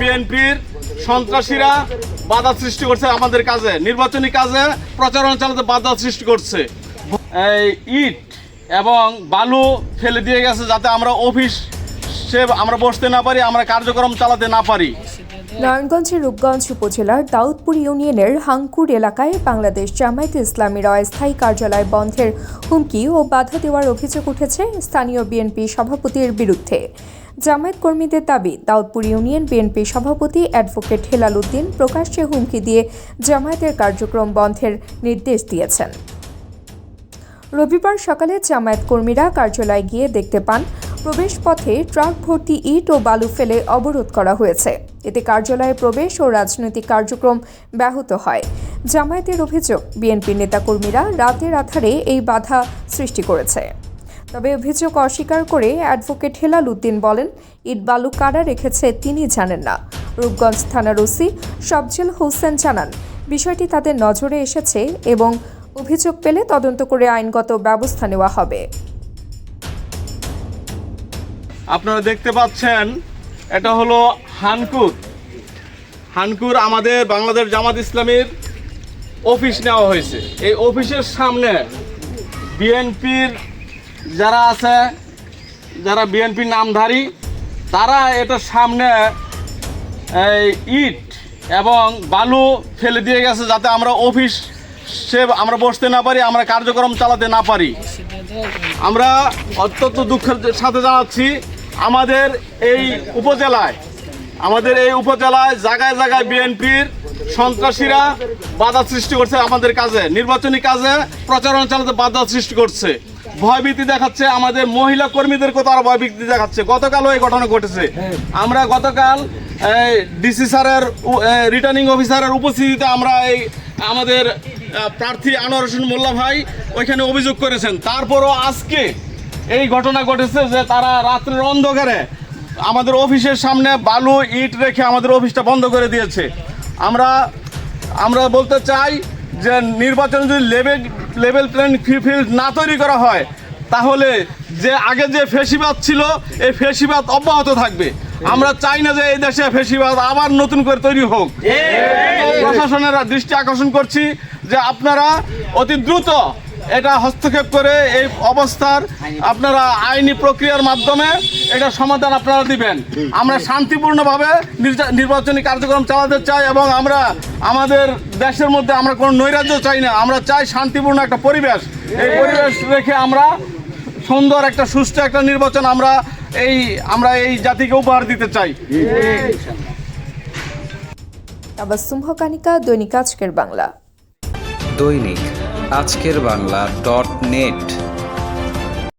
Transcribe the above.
বিএনপির সন্ত্রাসীরা বাধা সৃষ্টি করছে আমাদের কাজে, নির্বাচনী কাজে প্রচারণা চালাতে বাধা সৃষ্টি করছে। এই ইট এবং বালু ফেলে দিয়ে গেছে যাতে আমরা আমরা বসতে না পারি, আমরা কার্যক্রম চালাতে না পারি। নারায়ণগঞ্জের রূপগঞ্জ উপজেলার দাউদপুর ইউনিয়নের হাঙ্কুর এলাকায় বাংলাদেশ জামায়াতে ইসলামীর অস্থায়ী কার্যালয় বন্ধের হুমকি ও বাধা দেওয়ার অভিযোগ উঠেছে স্থানীয় বিএনপি সভাপতির বিরুদ্ধে। জামায়াত কর্মীদের দাবি, দাউদপুর ইউনিয়ন বিএনপি সভাপতি অ্যাডভোকেট হেলাল উদ্দিন প্রকাশ্যে হুমকি দিয়ে জামায়াতের কার্যক্রম বন্ধের নির্দেশ দিয়েছেন। রবিবার সকালে জামায়াত কর্মীরা কার্যালয়ে গিয়ে দেখতে পান প্রবেশ পথে ট্রাক ভর্তি ইট ও বালু ফেলে অবরোধ করা হয়েছে। এতে কার্যালয়ে প্রবেশ ও রাজনৈতিক কার্যক্রম ব্যাহত হয়। জামায়াতের অভিযোগ, বিএনপির নেতাকর্মীরা রাতের আধারে এই বাধা সৃষ্টি করেছে। তবে অভিযোগ অস্বীকার করে অ্যাডভোকেট হেলাল উদ্দিন বলেন, ইট বালু কারা রেখেছে তিনি জানেন না। রূপগঞ্জ থানার ওসি সবজেল হোসেন জানান, বিষয়টি তাদের নজরে এসেছে এবং অভিযোগ পেলে তদন্ত করে আইনগত ব্যবস্থা নেওয়া হবে। আপনারা দেখতে পাচ্ছেন এটা হলো হানকুর আমাদের বাংলাদেশ জামাত ইসলামীর অফিস নেওয়া হয়েছে। এই অফিসের সামনে বিএনপির যারা আছে, যারা বিএনপির নামধারী, তারা এটার সামনে ইট এবং বালু ফেলে দিয়ে গেছে যাতে আমরা আমরা বসতে না পারি, আমরা কার্যক্রম চালাতে না পারি। আমরা অত্যন্ত দুঃখের সাথে জানাচ্ছি, আমাদের এই উপজেলায় জায়গায় জায়গায় বিএনপির সন্ত্রাসীরা বাধা সৃষ্টি করছে আমাদের কাজে, নির্বাচনী কাজে প্রচারণা চালাতে বাধা সৃষ্টি করছে, ভয়ভীতি দেখাচ্ছে, আমাদের মহিলা কর্মীদেরকে তারা ভয়ভীতি দেখাচ্ছে। গতকালও এই ঘটনা ঘটেছে। আমরা গতকাল ডিসি স্যারের রিটার্নিং অফিসারের উপস্থিতিতে আমরা আমাদের প্রার্থী আনোয়ার হোসেন মোল্লা ভাই ওইখানে অভিযোগ করেছেন। তারপরও আজকে এই ঘটনা ঘটেছে যে তারা রাত্রের অন্ধকারে আমাদের অফিসের সামনে বালু ইট রেখে আমাদের অফিসটা বন্ধ করে দিয়েছে। আমরা বলতে চাই যে নির্বাচনে যদি লেভেল প্লেইং ফিল্ড না তৈরি করা হয়, তাহলে যে আগে যে ফেসিবাদ ছিল এই ফেসিবাদ অব্যাহত থাকবে। আমরা চাই না যে এই দেশে ফেসিবাদ আবার নতুন করে তৈরি হোক। প্রশাসনের দৃষ্টি আকর্ষণ করছি যে আপনারা অতি দ্রুত এটা হস্তক্ষেপ করে এই অবস্থার আপনারা আইনি প্রক্রিয়ার মাধ্যমে এটা সমাধান আপনারা দিবেন। আমরা শান্তিপূর্ণভাবে নির্বাচনী কার্যক্রম চালাতে চাই এবং আমরা আমাদের দেশের মধ্যে আমরা কোনো নৈরাজ্য চাই না। আমরা চাই শান্তিপূর্ণ একটা পরিবেশ। এই পরিবেশ রেখে আমরা সুন্দর একটা সুষ্ঠু একটা নির্বাচন আমরা এই জাতিকে উপহার দিতে চাই। তাবাসসুম হকানিকা, দৈনিক আজকের বাংলা। দৈনিক আজকের বাংলা .net